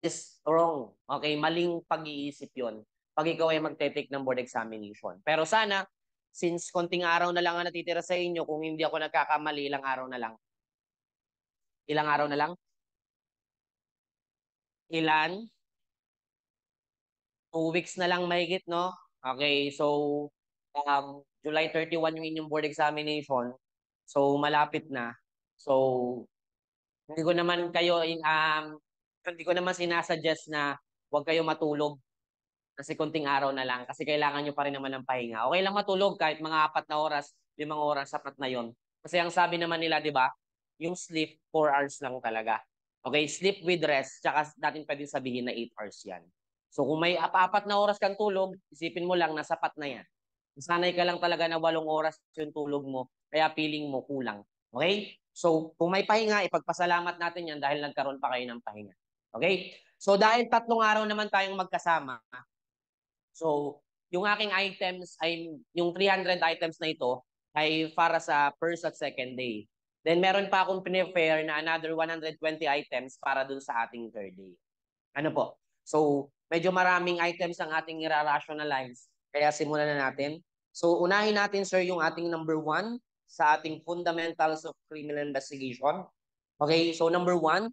is wrong. Okay, maling pag-iisip yon pag ikaw ay magte-take ng board examination. Pero sana, since konting araw na lang ang natitira sa inyo, kung hindi ako nagkakamali, ilang araw na lang? Ilang araw na lang? Ilan? 2 weeks na lang mahigit, no? Okay, so July 31 yung inyong board examination. So malapit na. So hindi ko naman kayo hindi ko naman sinasuggest na huwag kayo matulog kasi konting araw na lang kasi kailangan nyo pa rin naman ng pahinga. Okay lang matulog kahit mga 4 na oras, 5 oras, sapat na yon. Kasi ang sabi naman nila, di ba, yung sleep, 4 hours lang talaga. Okay, sleep with rest, tsaka natin pwedeng sabihin na 8 hours yan. So kung may 4 na oras kang tulog, isipin mo lang na sapat na yan. Sanay ka lang talaga na 8 oras yung tulog mo, kaya feeling mo kulang. Okay? So kung may pahinga, ipagpasalamat natin yan dahil nagkaroon pa kayo ng pahinga. Okay? So dahil 3 araw naman tayong magkasama, so yung aking items ay yung 300 items na ito ay para sa first at second day. Then meron pa akong prepare na another 120 items para dun sa ating third day. Ano po? So medyo maraming items ang ating i-rationalize. Kaya simulan na natin. So unahin natin sir yung ating number 1 sa ating fundamentals of criminal investigation. Okay, so number 1.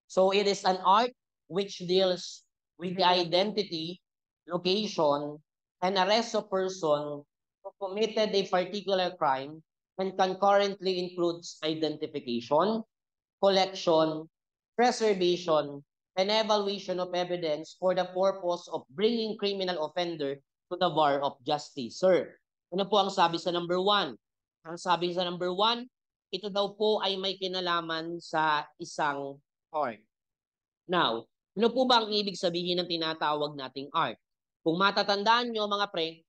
So it is an art which deals with the identity, location, and arrest of person who committed a particular crime and concurrently includes identification, collection, preservation, and evaluation of evidence for the purpose of bringing criminal offender to the bar of justice. Sir, ano po ang sabi sa number 1? Ang sabi sa number 1, ito daw po ay may kinalaman sa isang art. Now, ano po ba ang ibig sabihin ng tinatawag nating art? Kung matatandaan nyo mga pre,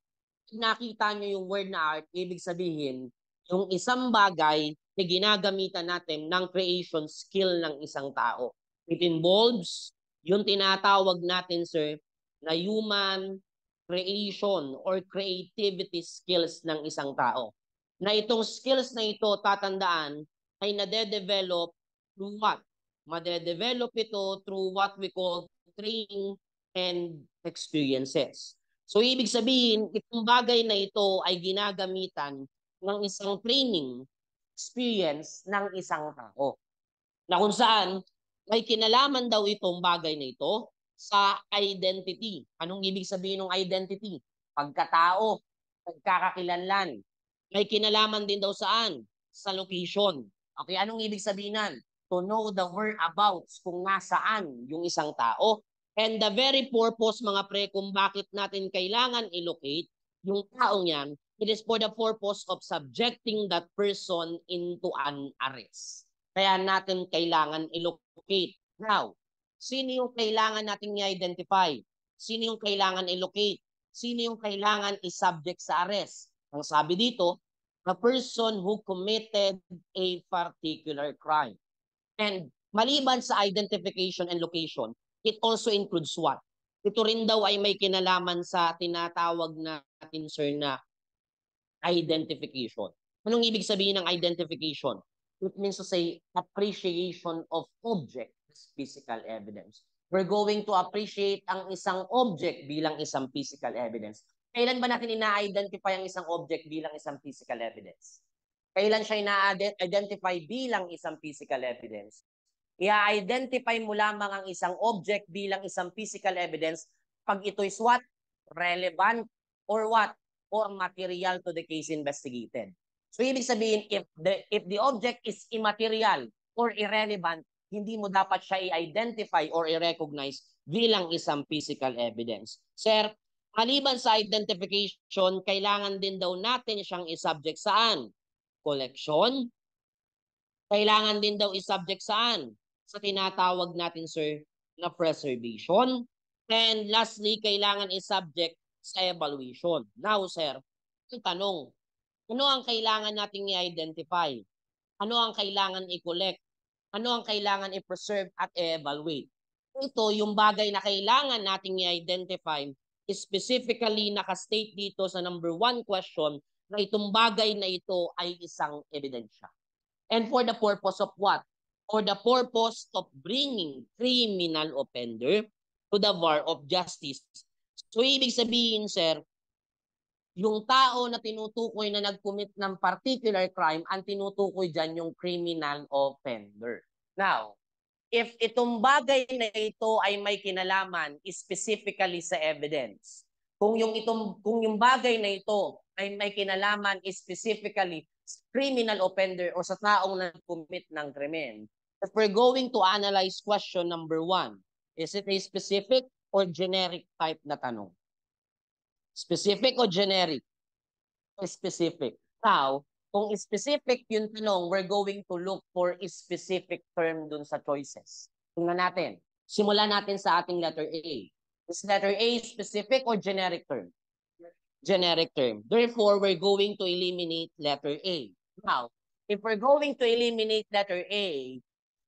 nakita nyo yung word na art, ibig sabihin, yung isang bagay na ginagamitan natin ng creation skill ng isang tao. It involves yung tinatawag natin, sir, na human creation or creativity skills ng isang tao. Na itong skills na ito, tatandaan, ay nade-develop through what? Made-develop ito through what we call training and experiences. So, ibig sabihin, itong bagay na ito ay ginagamitan ng isang training experience ng isang tao. Na kung saan, may kinalaman daw itong bagay na ito sa identity. Anong ibig sabihin ng identity? Pagkatao, pagkakakilanlan. May kinalaman din daw saan? Sa location. Okay, anong ibig sabihin nan? To know the whereabouts kung nasaan yung isang tao. And the very purpose, mga pre, kung bakit natin kailangan i-locate yung taong yan, it is for the purpose of subjecting that person into an arrest. Kaya natin kailangan i-locate. Now, sino yung kailangan natin i-identify? Sino yung kailangan i-locate? Sino yung kailangan i-subject sa arrest? Ang sabi dito, the person who committed a particular crime. And maliban sa identification and location, it also includes what? Ito rin daw ay may kinalaman sa tinatawag natin, sir, na identification. Anong ibig sabihin ng identification? It means to say appreciation of object as physical evidence. We're going to appreciate ang isang object bilang isang physical evidence. Kailan ba natin ina-identify ang isang object bilang isang physical evidence? Kailan siya ina-identify bilang isang physical evidence? I-identify mo lamang ang isang object bilang isang physical evidence pag ito is what? Relevant or what? Or material to the case investigated. So ibig sabihin, if the object is immaterial or irrelevant, hindi mo dapat siya i-identify or i-recognize bilang isang physical evidence. Sir, maliban sa identification, kailangan din daw natin siyang i-subject saan? Collection. Kailangan din daw i-subject saan? Sa tinatawag natin, sir, na preservation. And lastly, kailangan i-subject sa evaluation. Now, sir, ang tanong, ano ang kailangan nating i-identify? Ano ang kailangan i-collect? Ano ang kailangan i-preserve at i-evaluate? Ito, yung bagay na kailangan nating i-identify, specifically nakastate dito sa number 1 question na itong bagay na ito ay isang ebidensya. And for the purpose of what? for the purpose of bringing criminal offender to the bar of justice. So, ibig sabihin, sir, yung tao na tinutukoy na nag-commit ng particular crime, ang tinutukoy dyan yung criminal offender. Now, if itong bagay na ito ay may kinalaman specifically sa evidence, kung yung bagay na ito ay may kinalaman specifically sa criminal offender o sa taong nag-commit ng krimen, if we're going to analyze question number 1, is it a specific or generic type na tanong? Specific o generic? Specific. Now, kung specific yung tanong, we're going to look for a specific term dun sa choices. Tingnan natin. Simulan natin sa ating letter A. Is letter A specific or generic term? Generic term. Therefore, we're going to eliminate letter A. Now, if we're going to eliminate letter A,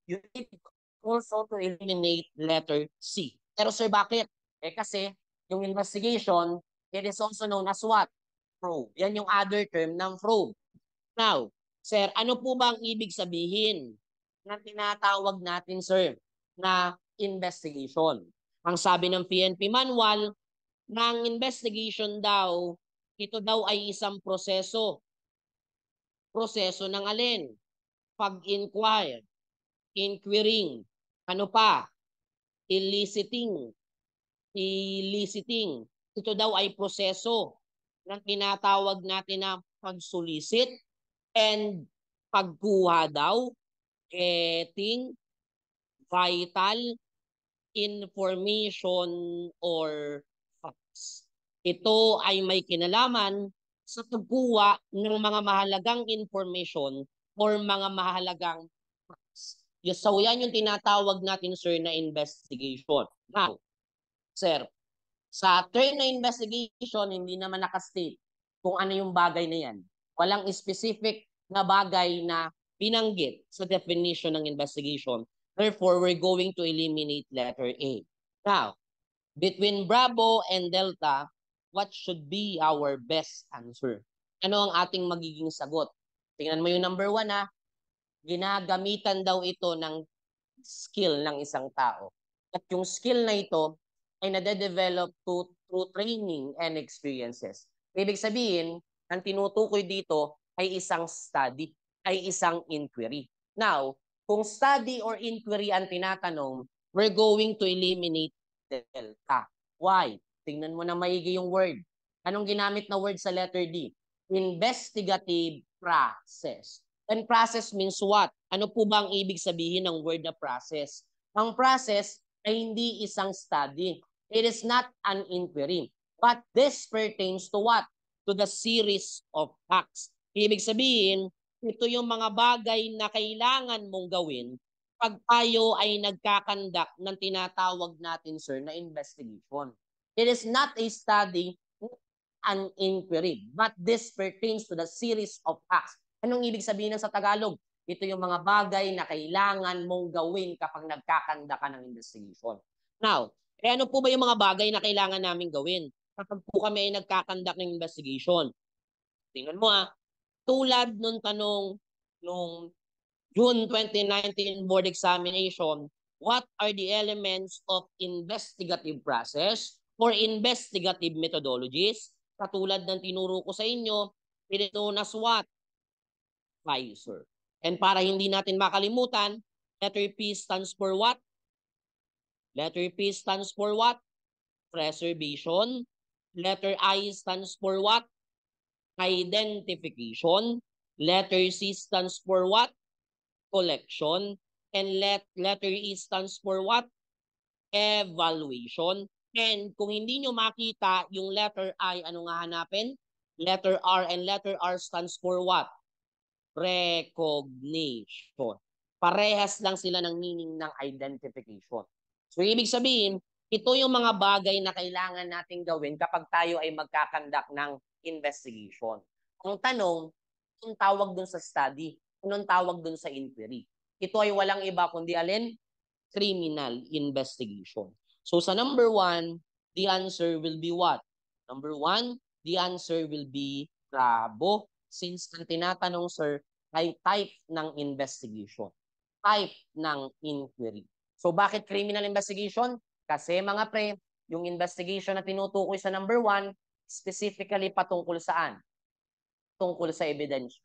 you need also to eliminate letter C. Pero sir, bakit? Kasi yung investigation, it is also known as what? Probe. Yan yung other term ng probe. Now, sir, ano po ba ang ibig sabihin na tinatawag natin, sir, na investigation? Ang sabi ng PNP manual, ng investigation daw, ito daw ay isang proseso. Proseso ng alin? Pag-inquire, inquiring, ano pa? Eliciting. Ito daw ay proseso ng tinatawag natin na pag-solicit and pagkuha daw, getting vital information or facts. Ito ay may kinalaman sa pagkuha ng mga mahalagang information or mga mahalagang facts. So yan yung tinatawag natin, sir, na investigation. Now, sir, sa term na investigation, hindi naman nakastate kung ano yung bagay na yan. Walang specific na bagay na binanggit sa definition ng investigation. Therefore, we're going to eliminate letter A. Now, between Bravo and Delta, what should be our best answer? Ano ang ating magiging sagot? Tingnan mo yung number 1 ha. Ginagamitan daw ito ng skill ng isang tao. At yung skill na ito ay nade-develop through training and experiences. Ibig sabihin, ang tinutukoy dito ay isang study, ay isang inquiry. Now, kung study or inquiry ang tinatanong, we're going to eliminate delta. Why? Tingnan mo na maigi yung word. Anong ginamit na word sa letter D? Investigative process. And process means what? Ano po ba ang ibig sabihin ng word na process? Ang process ay hindi isang study. It is not an inquiry. But this pertains to what? To the series of facts. Ibig sabihin, ito yung mga bagay na kailangan mong gawin pag tayo ay nagkakandak ng tinatawag natin, sir, na investigation. It is not a study, an inquiry, but this pertains to the series of facts. Anong ibig sabihin sa Tagalog? Ito yung mga bagay na kailangan mong gawin kapag nagkakanda ka ng investigation. Now, ano po ba yung mga bagay na kailangan namin gawin kapag po kami ay nagkakandak ng investigation? Tingnan mo tulad nung tanong nung June 2019 board examination, what are the elements of investigative process or investigative methodologies? Katulad ng tinuro ko sa inyo, it is known as what? Advisor. And para hindi natin makalimutan, letter P stands for what? Letter P stands for what? Preservation. Letter I stands for what? Identification. Letter C stands for what? Collection. And letter E stands for what? Evaluation. And kung hindi nyo makita yung letter I, ano nga hanapin? Letter R, and letter R stands for what? Recognition. Parehas lang sila ng meaning ng identification. So, ibig sabihin, ito yung mga bagay na kailangan nating gawin kapag tayo ay magkakandak ng investigation. Ang tanong, anong tawag dun sa study? Anong tawag dun sa inquiry? Ito ay walang iba kundi alin? Criminal investigation. So sa number 1, the answer will be what? Number 1, the answer will be Bravo, since ang tinatanong, sir, ay type ng investigation. type ng inquiry. So bakit criminal investigation? Kasi mga pre, yung investigation na tinutukoy sa number 1, specifically patungkol saan? Tungkol sa ebidensya.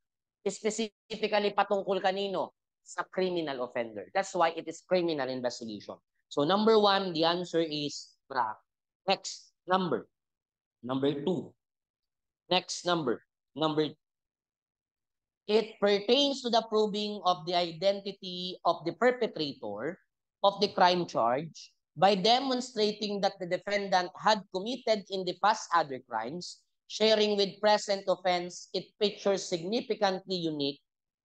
Specifically patungkol kanino? Sa criminal offender. That's why it is criminal investigation. So number 1, the answer is bra. Next, number 2. Next number 2. It pertains to the proving of the identity of the perpetrator of the crime charge by demonstrating that the defendant had committed in the past other crimes, sharing with present offense, it pictures significantly unique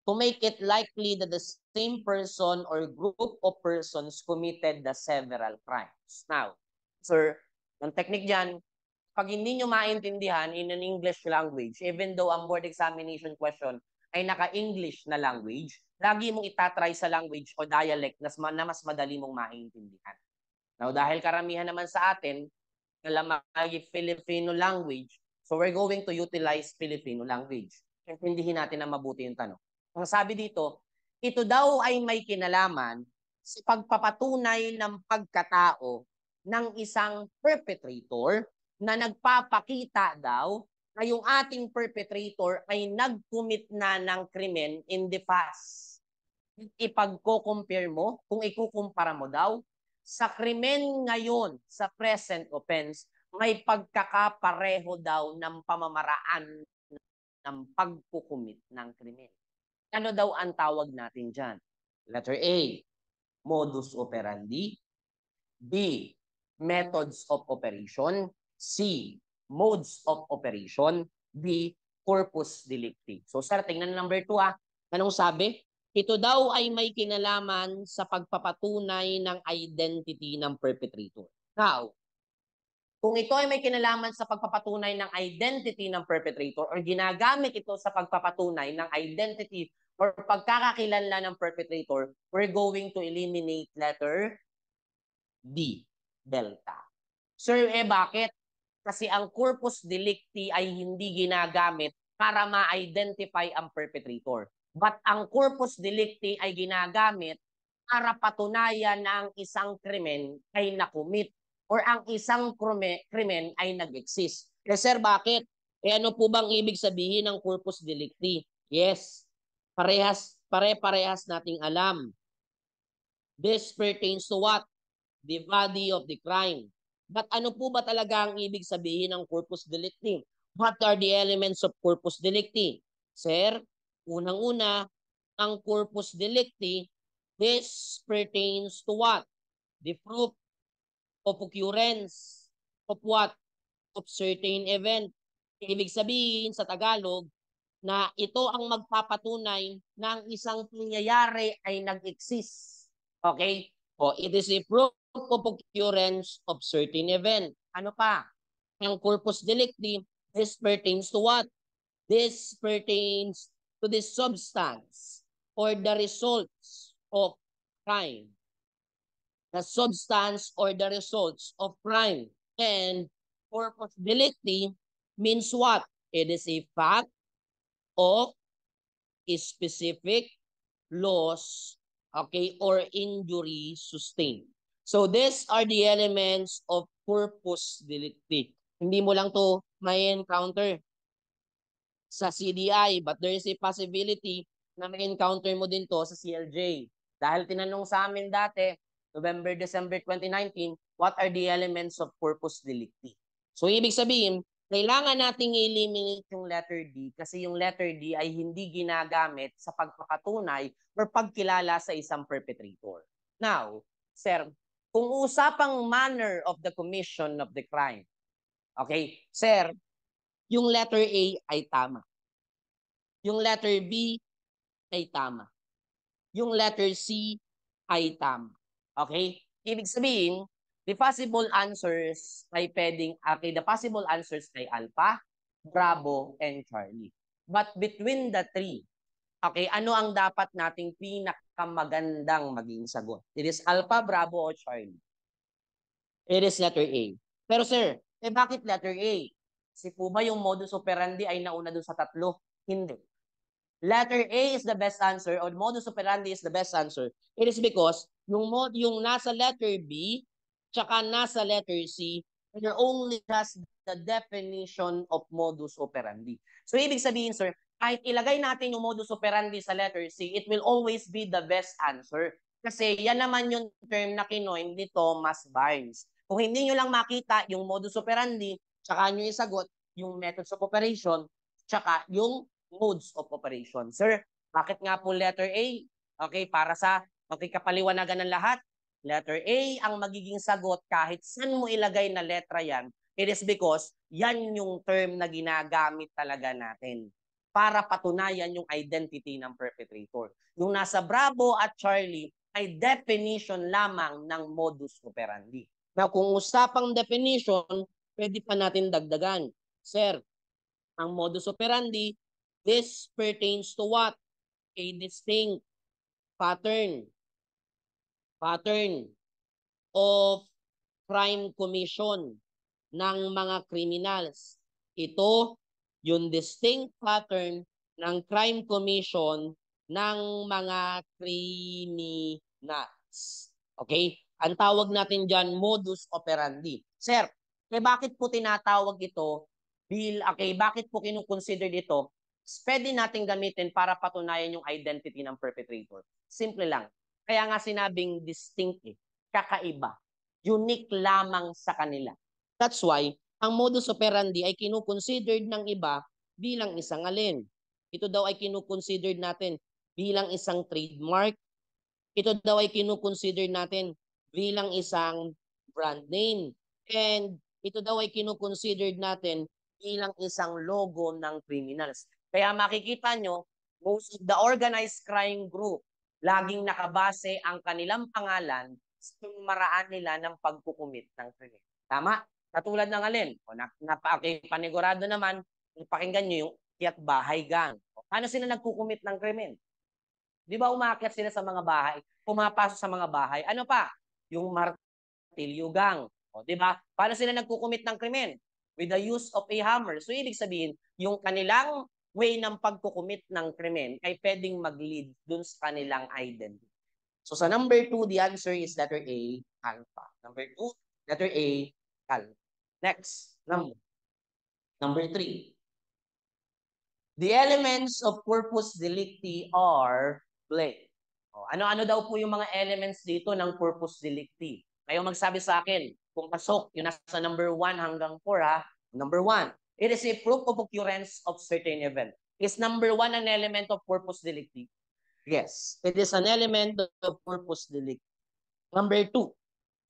to make it likely that the same person or group of persons committed the several crimes. Now, sir, ang technique dyan, pag hindi nyo maintindihan in an English language, even though ang board examination question ay naka-English na language, lagi mong itatry sa language o dialect na mas madali mong maintindihan. Now, dahil karamihan naman sa atin, alam ay Filipino language, so we're going to utilize Filipino language. Intindihin natin na mabuti yung tanong. Ang sabi dito, ito daw ay may kinalaman sa pagpapatunay ng pagkatao ng isang perpetrator na nagpapakita daw na yung ating perpetrator ay nag-commit na ng krimen in the past. Ipagko-compare mo, kung ikukumpara mo daw, sa krimen ngayon, sa present offense, may pagkakapareho daw ng pamamaraan ng pagkukumit ng krimen. Ano daw ang tawag natin dyan? Letter A, modus operandi. B, methods of operation. C, modes of operation. D, corpus delicti. So sir, tingnan number 2 ah. Anong sabi? Ito daw ay may kinalaman sa pagpapatunay ng identity ng perpetrator. Now, kung ito ay may kinalaman sa pagpapatunay ng identity ng perpetrator or ginagamit ito sa pagpapatunay ng identity or pagkakakilanlan ng perpetrator, we're going to eliminate letter D, delta. Sir, bakit? Kasi ang corpus delicti ay hindi ginagamit para ma-identify ang perpetrator. But ang corpus delicti ay ginagamit para patunayan na ang isang krimen ay nakumit or ang isang krimen ay nag-exist. Eh sir, bakit? Ano po bang ibig sabihin ng corpus delicti? Yes, pare-parehas nating alam. This pertains to what? The body of the crime. But ano po ba talaga ang ibig sabihin ng corpus delicti? What are the elements of corpus delicti? Sir, unang-una, ang corpus delicti, this pertains to what? The proof of occurrence of what? Of certain event. Ibig sabihin sa Tagalog na ito ang magpapatunay na ang isang pangyayari ay nag-exist. Okay? O, it is a proof of occurrence of certain event. Ano pa? Ang corpus delicti, this pertains to what? This pertains to the substance or the results of crime. The substance or the results of crime. And corpus delicti means what? It is a fact of a specific loss, okay, or injury sustained. So these are the elements of corpus delicti. Hindi mo lang to may encounter sa CDI, but there is a possibility na may encounter mo din to sa CLJ. Dahil tinanong sa amin dati, November, December 2019, what are the elements of corpus delicti? So ibig sabihin, kailangan nating eliminate yung letter D kasi yung letter D ay hindi ginagamit sa pagpapatunay or pagkilala sa isang perpetrator. Now, sir, kung usapang manner of the commission of the crime, okay, sir, yung letter A ay tama. Yung letter B ay tama. Yung letter C ay tama. Okay? Ibig sabihin, the possible answers ay pwedeng, okay, the possible answers ay Alpha, Bravo, and Charlie. But between the three, okay, ano ang dapat nating pinakamagandang maging sagot? It is Alpha, Bravo, o Charlie? It is letter A. Pero sir, bakit letter A? Kasi po ba yung modus operandi ay nauna doon sa tatlo? Hindi. letter A is the best answer or modus operandi is the best answer, it is because yung nasa letter B tsaka nasa letter C are only just the definition of modus operandi. So ibig sabihin, sir, kahit ilagay natin yung modus operandi sa letter C, it will always be the best answer. Kasi yan naman yung term na kinoin ni Thomas Barnes. Kung hindi nyo lang makita yung modus operandi, tsaka nyo isagot yung methods of operation, tsaka yung modes of operation. Sir, bakit nga po letter A? Okay, para sa kapaliwanagan ng lahat, letter A ang magiging sagot kahit saan mo ilagay na letra yan. It is because yan yung term na ginagamit talaga natin para patunayan yung identity ng perpetrator. Yung nasa Bravo at Charlie ay definition lamang ng modus operandi. Now, kung usapang definition, pwede pa natin dagdagan. Sir, ang modus operandi, this pertains to what? A distinct pattern of crime commission ng mga criminals. Ito yung distinct pattern ng crime commission ng mga criminals. Okay? Ang tawag natin dyan, modus operandi. Sir, bakit po tinatawag ito? Bakit po kinukonsider ito? Pwede natin gamitin para patunayan yung identity ng perpetrator. Simple lang. Kaya nga sinabing distinct, kakaiba. Unique lamang sa kanila. That's why, ang modus operandi ay kinukonsidered ng iba bilang isang alin. Ito daw ay kinukonsidered natin bilang isang trademark. Ito daw ay kinukonsider natin bilang isang brand name. And ito daw ay kinukonsider natin bilang isang logo ng criminals. Kaya makikita nyo, most of the organized crime group, laging nakabase ang kanilang pangalan sa maraan nila ng pagkukumit ng krimen. Tama? Katulad ng alin? Panigurado naman, pakinggan nyo yung Kiat Bahay Gang. Paano sila nagkukumit ng krimen? Di ba umakyat sila sa mga bahay, pumapasok sa mga bahay, ano pa? Yung martilyo gang. O, di ba? Paano sila nagkukumit ng krimen? With the use of a hammer. So, ibig sabihin, yung kanilang way ng pagkukumit ng krimen ay pwedeng mag-lead dun sa kanilang identity. So, sa number 2, the answer is letter A, alpha. Number 2, letter A, alpha. Next, number 3. The elements of corpus delicti are blank. Ano-ano daw po yung mga elements dito ng corpus delicti? Kayo magsabi sa akin, kung pasok, yung nasa number 1 hanggang 4 ha. Number 1, it is a proof of occurrence of certain event. Is number 1 an element of corpus delicti? Yes, it is an element of corpus delicti. Number 2,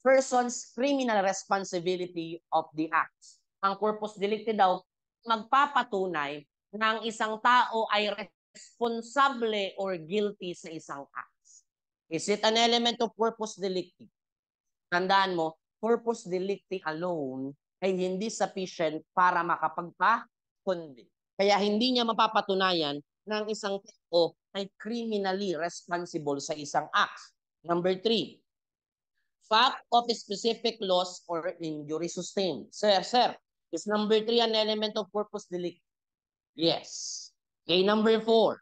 person's criminal responsibility of the acts. Ang corpus delicti daw, magpapatunay ng isang tao ay responsable or guilty sa isang acts. Is it an element of corpus delicti? Tandaan mo, corpus delicti alone ay hindi sufficient para makapagpa-convict. Kaya hindi niya mapapatunayan na ang isang tao ay criminally responsible sa isang act. Number 3, fact of specific loss or injury sustained. Sir, is number 3 an element of corpus delicti? Yes. Okay, number 4,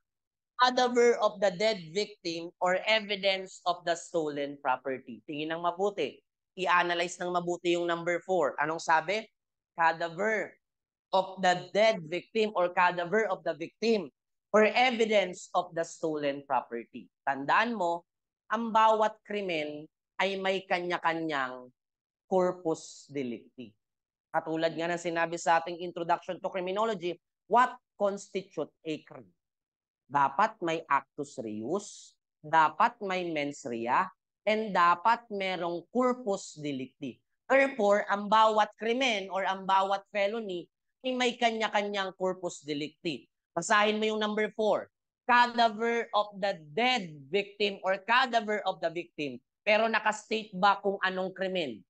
cadaver of the dead victim or evidence of the stolen property. Tingin ng mabuti. I-analyze ng mabuti yung number 4. Anong sabi? Cadaver of the dead victim or cadaver of the victim or evidence of the stolen property. Tandaan mo, ang bawat krimen ay may kanya-kanyang corpus delicti. Katulad nga ng sinabi sa ating introduction to criminology, what constitute a crime? Dapat may actus reus, dapat may mens rea, and dapat merong corpus delicti. Therefore, ang bawat krimen or ang bawat felony ay may kanya-kanyang corpus delicti. Basahin mo yung number 4. Cadaver of the dead victim or cadaver of the victim. Pero nakastate ba kung anong krimen?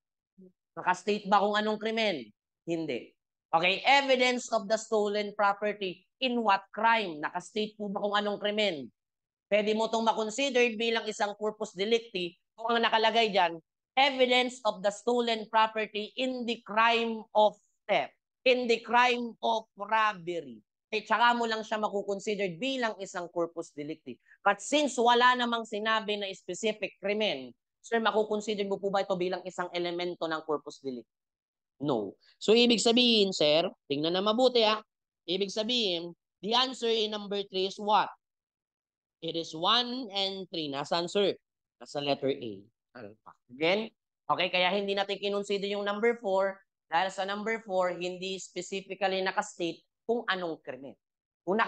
Nakastate ba kung anong krimen? Hindi. Okay, evidence of the stolen property. In what crime? Nakastate po ba kung anong krimen? Pwede mo itong makonsider bilang isang corpus delicti kung ang nakalagay dyan, evidence of the stolen property in the crime of theft, in the crime of robbery. tsaka mo lang siya makukonsider bilang isang corpus delicti. But since wala namang sinabi na specific krimen, sir, makukonsider mo po ba ito bilang isang elemento ng corpus delicti? No. So, ibig sabihin, sir, tingnan na mabuti Ibig sabihin, the answer in number 3 is what? It is 1 and 3. Nasaan, sir? Nasa letter A. Again, okay, kaya hindi natin kinonsider yung number 4 dahil sa number 4, hindi specifically nakastate kung anong krimen. Kung